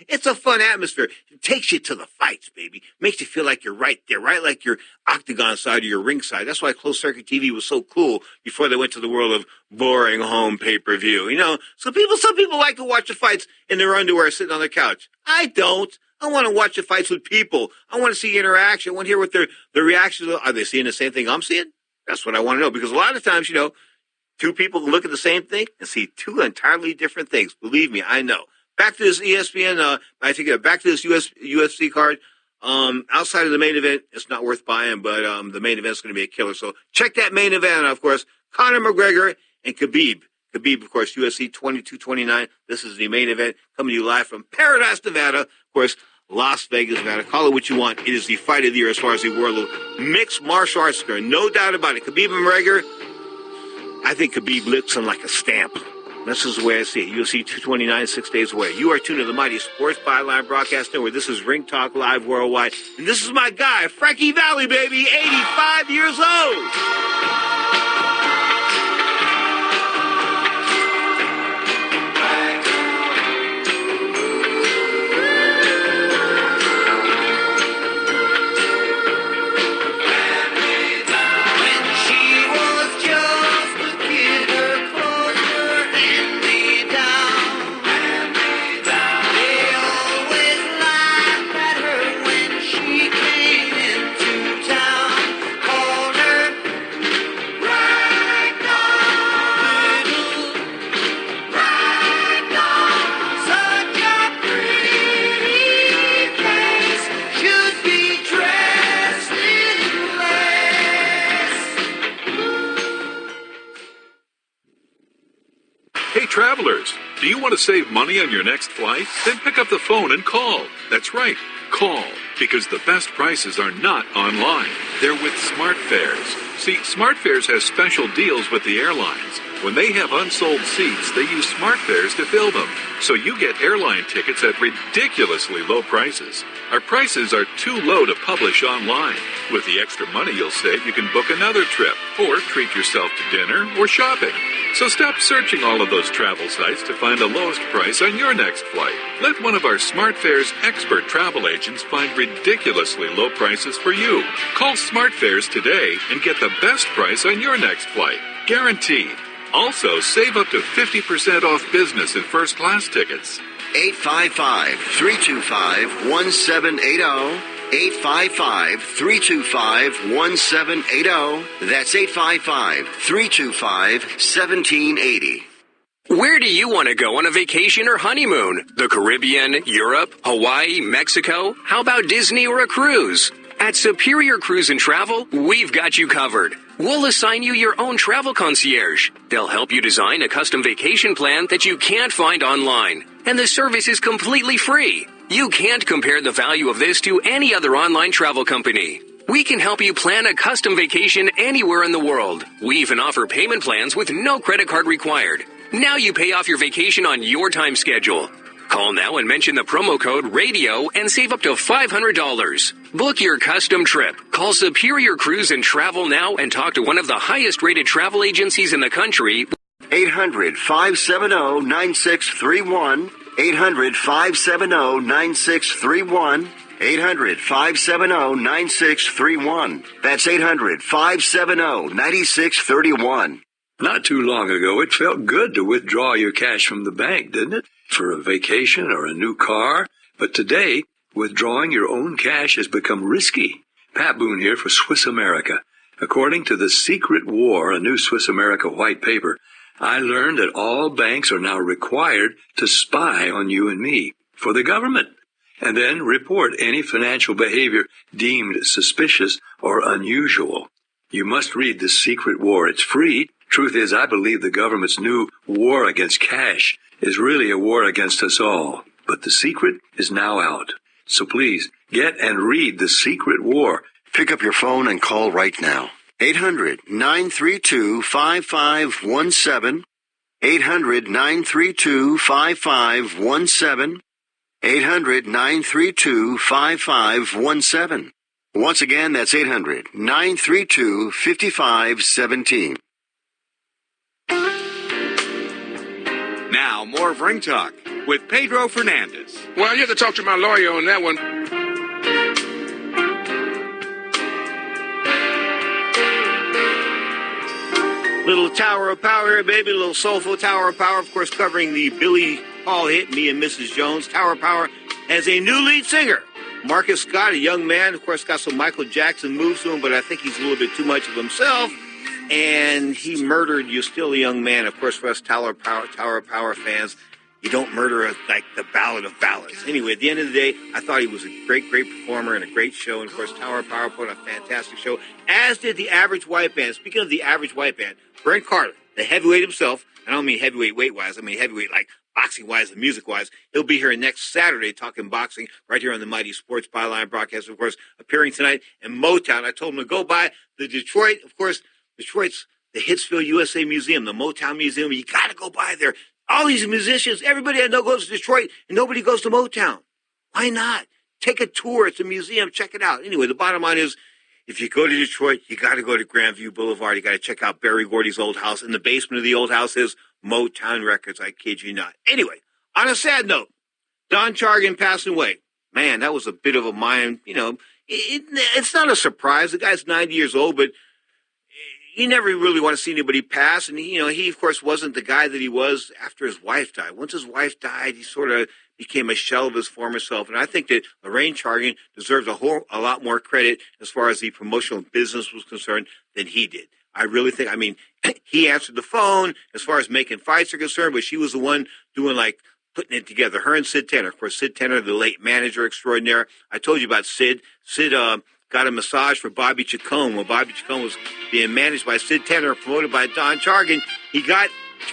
it's a fun atmosphere. It takes you to the fights, baby. Makes you feel like you're right there, right like your octagon side or your ring side. That's why closed-circuit TV was so cool before they went to the world of boring home pay-per-view. Some people like to watch the fights in their underwear sitting on the couch. I don't. I want to watch the fights with people. I want to see interaction. I want to hear what their reactions are. Are they seeing the same thing I'm seeing? That's what I want to know. Because a lot of times, two people can look at the same thing and see two entirely different things. Believe me, I know. Back to this ESPN, back to this UFC card. Outside of the main event, it's not worth buying, but the main event is going to be a killer. So check that main event, of course. Conor McGregor and Khabib. Khabib, of course, UFC 2229. This is the main event coming to you live from Paradise, Nevada. Of course, Las Vegas, Nevada. Call it what you want. It is the fight of the year as far as the world of mixed martial arts goes. No doubt about it. Khabib and McGregor, I think Khabib looks him like a stamp. This is the way I see it. UFC 229, 6 days away. You are tuned to the Mighty Sports Byline Broadcast Network. This is Ring Talk Live Worldwide. And this is my guy, Frankie Valli, baby, 85 years old. Travelers, do you want to save money on your next flight? Then pick up the phone and call. That's right, call, because the best prices are not online. They're with SmartFares. See, SmartFares has special deals with the airlines. When they have unsold seats, they use SmartFares to fill them. So you get airline tickets at ridiculously low prices. Our prices are too low to publish online. With the extra money you'll save, you can book another trip, or treat yourself to dinner or shopping. So stop searching all of those travel sites to find the lowest price on your next flight. Let one of our SmartFares expert travel agents find ridiculously low prices for you. Call SmartFares today and get the best price on your next flight. Guaranteed. Also, save up to 50% off business and first class tickets. 855-325-1780. 855-325-1780. That's 855-325-1780. Where do you want to go on a vacation or honeymoon? The Caribbean, Europe, Hawaii, Mexico? How about Disney or a cruise? At Superior Cruise and Travel, we've got you covered. We'll assign you your own travel concierge. They'll help you design a custom vacation plan that you can't find online. And the service is completely free. You can't compare the value of this to any other online travel company. We can help you plan a custom vacation anywhere in the world. We even offer payment plans with no credit card required. Now you pay off your vacation on your time schedule. Call now and mention the promo code RADIO and save up to $500. Book your custom trip. Call Superior Cruise and Travel now and talk to one of the highest rated travel agencies in the country. 800-570-9631. 800-570-9631. 800-570-9631. That's 800-570-9631. Not too long ago, it felt good to withdraw your cash from the bank, didn't it? For a vacation or a new car. But today, withdrawing your own cash has become risky. Pat Boone here for Swiss America. According to The Secret War, a new Swiss America white paper, I learned that all banks are now required to spy on you and me for the government, and then report any financial behavior deemed suspicious or unusual. You must read The Secret War. It's free. Truth is, I believe the government's new war against cash is really a war against us all. But the secret is now out. So please, get and read The Secret War. Pick up your phone and call right now. 800-932-5517. 800-932-5517. 800-932-5517. Once again, that's 800-932-5517. Now, more of Ring Talk with Pedro Fernandez. Well, you have to talk to my lawyer on that one. Little Tower of Power here, baby. A little soulful Tower of Power, of course, covering the Billy Paul hit, Me and Mrs. Jones. Tower of Power has a new lead singer, Marcus Scott, a young man. Of course, got some Michael Jackson moves to him, but I think he's a little bit too much of himself. And he murdered You Still a Young Man. Of course, for us Tower of Power fans, you don't murder like the Ballad of Ballads. Anyway, at the end of the day, I thought he was a great performer and a great show. And, of course, Tower of Power put on a fantastic show, as did the Average White Band. Speaking of the Average White Band, Brent Carter, the heavyweight himself, I don't mean heavyweight weight-wise, I mean heavyweight like boxing-wise and music-wise. He'll be here next Saturday talking boxing right here on the Mighty Sports Byline broadcast. Of course, appearing tonight in Motown. I told him to go by the Detroit, of course, Detroit's the Hitsville USA Museum, the Motown Museum. You got to go by there. All these musicians, everybody I know goes to Detroit, and nobody goes to Motown. Why not? Take a tour. It's a museum. Check it out. Anyway, the bottom line is, if you go to Detroit, you got to go to Grandview Boulevard. You got to check out Berry Gordy's old house. In the basement of the old house is Motown Records. I kid you not. Anyway, on a sad note, Don Chargan passing away. Man, that was a bit of a mind, it's not a surprise. The guy's 90 years old, but you never really want to see anybody pass. And, he, of course, wasn't the guy that he was after his wife died. Once his wife died, he sort of became a shell of his former self. And I think that Lorraine Chargan deserves a lot more credit as far as the promotional business was concerned than he did. I really think, he answered the phone as far as making fights are concerned, but she was the one doing putting it together. Her and Sid Tanner. Of course, Sid Tanner, the late manager extraordinaire. I told you about Sid. Sid, got a massage for Bobby Chacon. When Bobby Chacon was being managed by Sid Tanner, promoted by Don Chargan, he got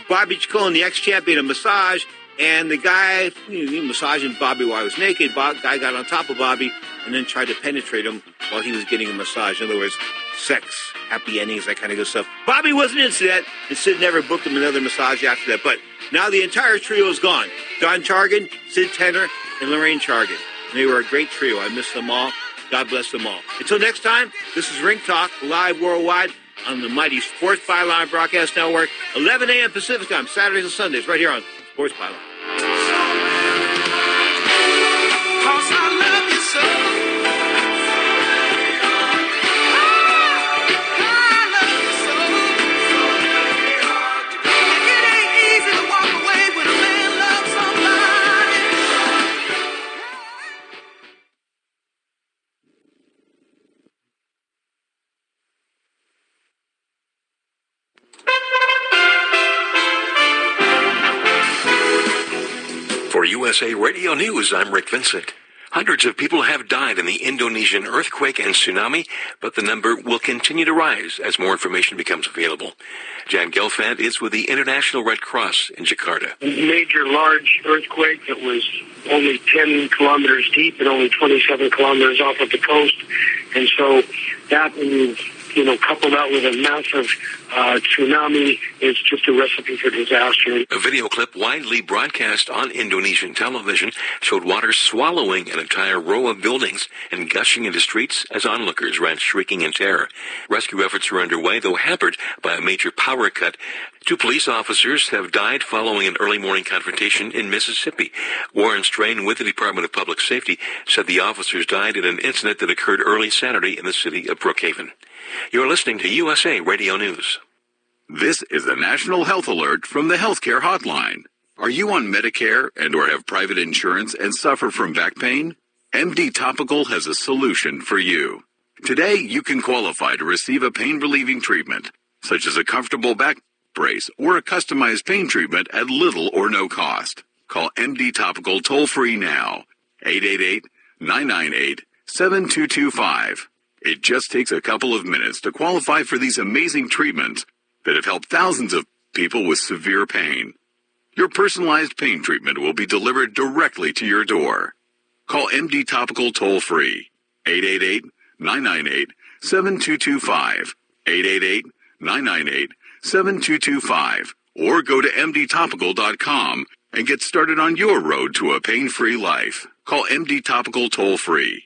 Bobby Chacon, the ex-champion, a massage, and the guy, massaging Bobby while he was naked, guy got on top of Bobby and then tried to penetrate him while he was getting a massage. In other words, sex, happy endings, that kind of good stuff. Bobby wasn't into that, and Sid never booked him another massage after that. But now the entire trio is gone. Don Chargan, Sid Tanner, and Lorraine Chargan. They were a great trio. I miss them all. God bless them all. Until next time, this is Ring Talk, live worldwide on the Mighty Sports Byline Broadcast Network, 11 a.m. Pacific Time, Saturdays and Sundays, right here on Sports Byline. Cause I love you so. For USA Radio News, I'm Rick Vincent. Hundreds of people have died in the Indonesian earthquake and tsunami, but the number will continue to rise as more information becomes available. Jan Gelfand is with the International Red Cross in Jakarta. A major, large earthquake that was only 10 kilometers deep and only 27 kilometers off of the coast. And so that, when you couple that with a massive tsunami, it's just a recipe for disaster. A video clip widely broadcast on Indonesian television showed water swallowing an entire row of buildings and gushing into streets as onlookers ran shrieking in terror. Rescue efforts are underway, though hampered by a major power cut. 2 police officers have died following an early morning confrontation in Mississippi. Warren Strain with the Department of Public Safety said the officers died in an incident that occurred early Saturday in the city of Brookhaven. You're listening to USA Radio News. This is the National Health Alert from the Healthcare Hotline. Are you on Medicare and or have private insurance and suffer from back pain? MD Topical has a solution for you. Today, you can qualify to receive a pain-relieving treatment, such as a comfortable back brace or a customized pain treatment at little or no cost. Call MD Topical toll-free now, 888-998-7225. It just takes a couple of minutes to qualify for these amazing treatments that have helped thousands of people with severe pain. Your personalized pain treatment will be delivered directly to your door. Call MD Topical toll-free, 888-998-7225, 888-998-7225, or go to mdtopical.com and get started on your road to a pain-free life. Call MD Topical toll-free,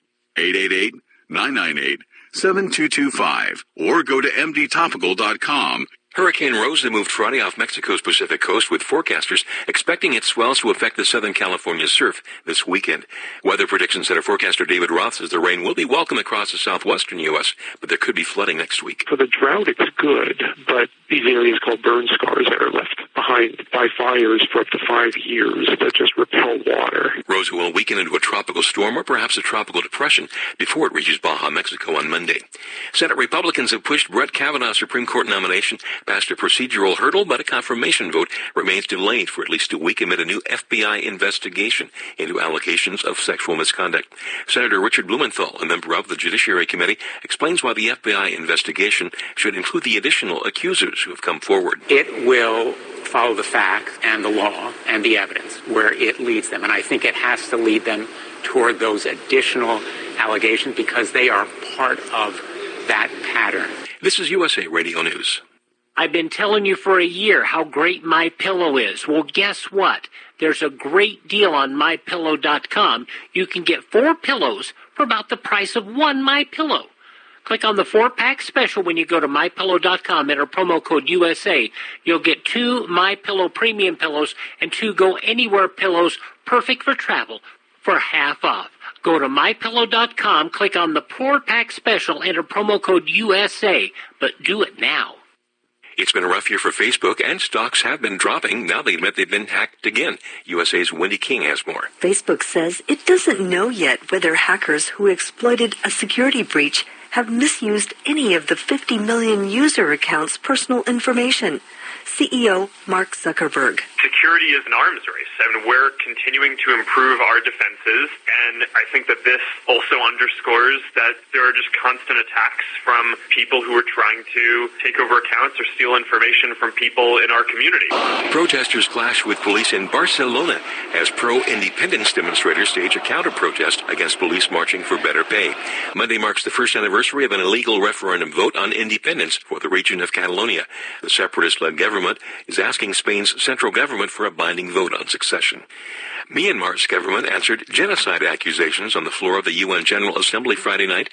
888-998-7225, or go to mdtopical.com. Hurricane Rosa moved Friday off Mexico's Pacific coast, with forecasters expecting its swells to affect the Southern California surf this weekend. Weather Prediction Center forecaster David Roth says the rain will be welcome across the southwestern U.S., but there could be flooding next week. For the drought, it's good, but these areas called burn scars that are left behind by fires for up to 5 years that just repel water. Rosa will weaken into a tropical storm or perhaps a tropical depression before it reaches Baja, Mexico on Monday. Senate Republicans have pushed Brett Kavanaugh's Supreme Court nomination past a procedural hurdle, but a confirmation vote remains delayed for at least a week amid a new FBI investigation into allegations of sexual misconduct. Senator Richard Blumenthal, a member of the Judiciary Committee, explains why the FBI investigation should include the additional accusers who have come forward. It will follow the facts and the law and the evidence where it leads them, and I think it has to lead them toward those additional allegations because they are part of that pattern. This is USA Radio News. I've been telling you for a year how great MyPillow is. Well, guess what? There's a great deal on MyPillow.com. You can get 4 pillows for about the price of 1 MyPillow. Click on the 4-pack special when you go to MyPillow.com. Enter promo code USA. You'll get 2 MyPillow premium pillows and 2 Go Anywhere pillows, perfect for travel, for half off. Go to MyPillow.com, click on the 4-pack special, enter promo code USA, but do it now. It's been a rough year for Facebook, and stocks have been dropping. Now they admit they've been hacked again. USA's Wendy King has more. Facebook says it doesn't know yet whether hackers who exploited a security breach have misused any of the 50 million user accounts' personal information. CEO Mark Zuckerberg. Security is an arms race, and we're continuing to improve our defenses, and I think that this also underscores that there are just constant attacks from people who are trying to take over accounts or steal information from people in our community. Protesters clash with police in Barcelona as pro-independence demonstrators stage a counter-protest against police marching for better pay. Monday marks the first anniversary of an illegal referendum vote on independence for the region of Catalonia. The separatist-led government is asking Spain's central government for a binding vote on succession. Myanmar's government answered genocide accusations on the floor of the UN General Assembly Friday night.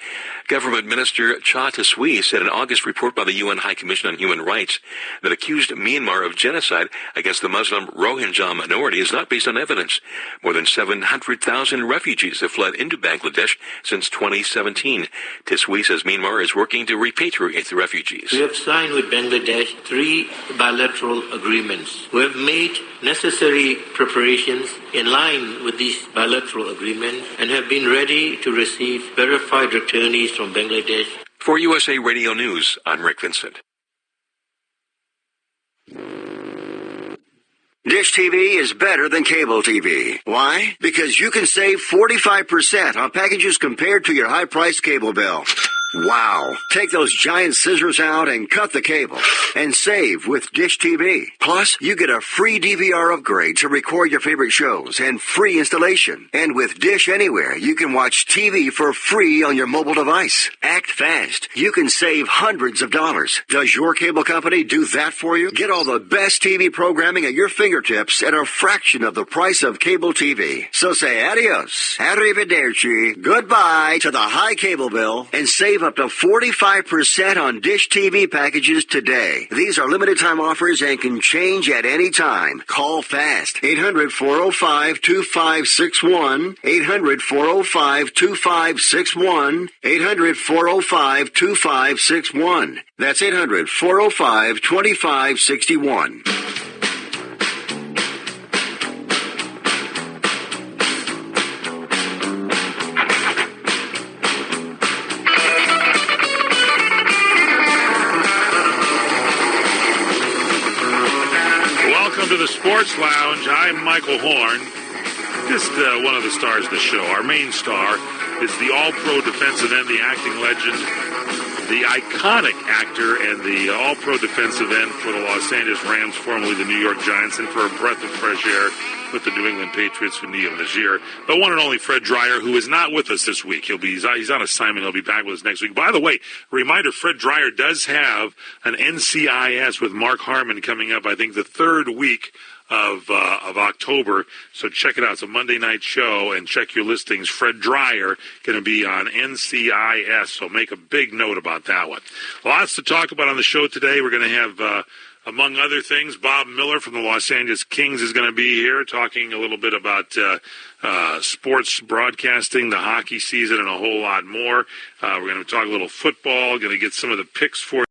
Government Minister Cha Taisui said an August report by the UN High Commission on Human Rights that accused Myanmar of genocide against the Muslim Rohingya minority is not based on evidence. More than 700,000 refugees have fled into Bangladesh since 2017. Taisui says Myanmar is working to repatriate the refugees. We have signed with Bangladesh 3 bilateral agreements. We have made necessary preparations in line with these bilateral agreements and have been ready to receive verified returnees from Bangladesh. For USA Radio News, I'm Rick Vincent. Dish TV is better than cable TV. Why? Because you can save 45% on packages compared to your high-priced cable bill. Wow. Take those giant scissors out and cut the cable and save with Dish TV. Plus, you get a free DVR upgrade to record your favorite shows and free installation. And with Dish Anywhere, you can watch TV for free on your mobile device. Act fast. You can save hundreds of dollars. Does your cable company do that for you? Get all the best TV programming at your fingertips at a fraction of the price of cable TV. So say adios, arrivederci, goodbye to the high cable bill and save up to 45% on Dish TV packages today. These are limited time offers and can change at any time. Call fast. 800-405-2561. 800-405-2561. 800-405-2561. That's 800-405-2561. To the Sports Lounge. I'm Michael Horn. Just one of the stars of the show. Our main star is the All-Pro defensive end, the acting legend, the iconic actor, and the All-Pro defensive end for the Los Angeles Rams, formerly the New York Giants, and for a breath of fresh air with the New England Patriots for Neil this year. The one and only Fred Dreyer, who is not with us this week. He's on assignment. He'll be back with us next week. By the way, reminder, Fred Dreyer does have an NCIS with Mark Harmon coming up, I think, the third week of October. So check it out. It's a Monday night show, and check your listings. Fred Dreyer going to be on NCIS, so make a big note about that one. Lots to talk about on the show today. We're going to have, among other things, Bob Miller from the Los Angeles Kings is going to be here talking a little bit about sports broadcasting, the hockey season, and a whole lot more. We're going to talk a little football, going to get some of the picks for